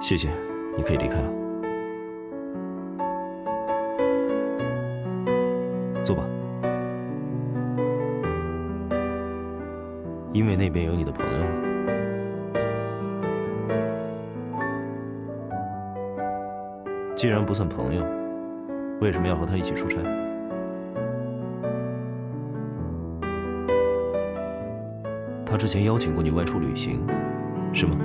谢谢，你可以离开了。坐吧。因为那边有你的朋友吗？既然不算朋友，为什么要和他一起出差？他之前邀请过你外出旅行，是吗？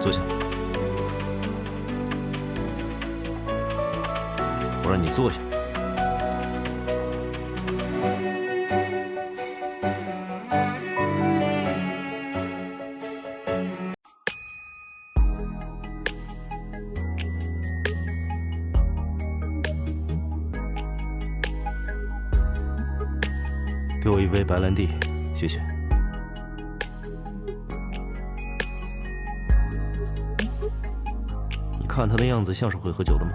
坐下。我让你坐下。给我一杯白兰地，谢谢。你看他的样子，像是会喝酒的吗？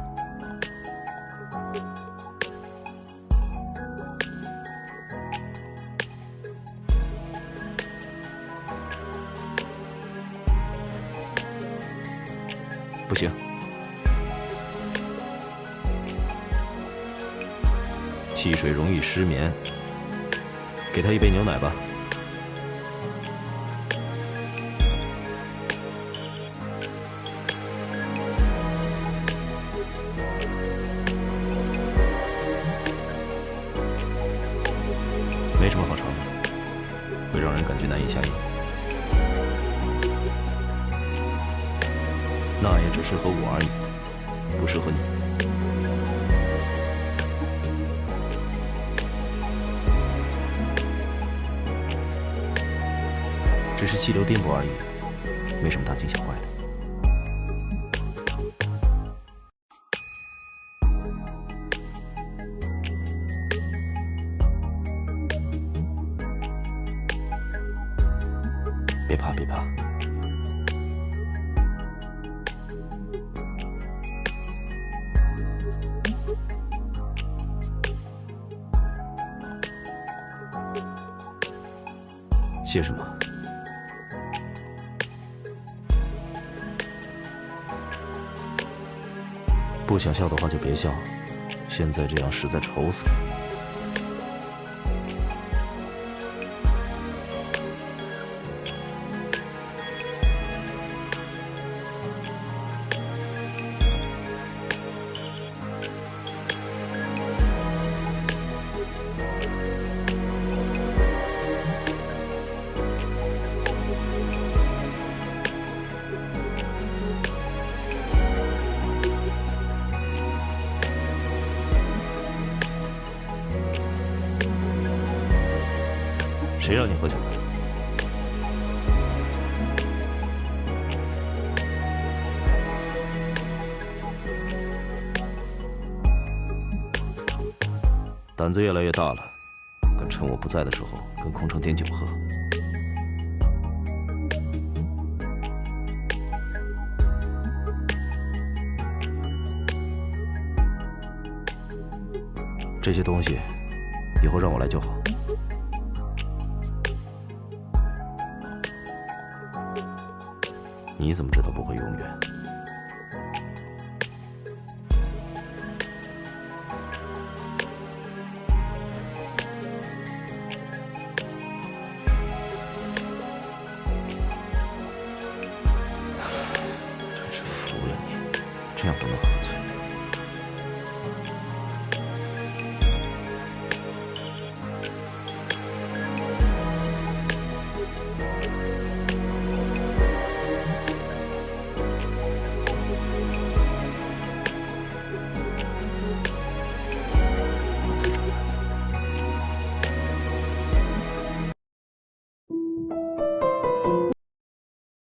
不行。汽水容易失眠。给他一杯牛奶吧。没什么好尝的，会让人感觉难以下咽。那也只适合我而已，不适合你。只是气流颠簸而已，没什么大惊小怪的。别怕，别怕。谢什么？不想笑的话就别笑，现在这样实在愁死了。谁让你喝酒的？胆子越来越大了，敢趁我不在的时候跟空城点酒喝。这些东西以后让我来就好。你怎么知道不会永远？真是服了你，这样都能喝醉。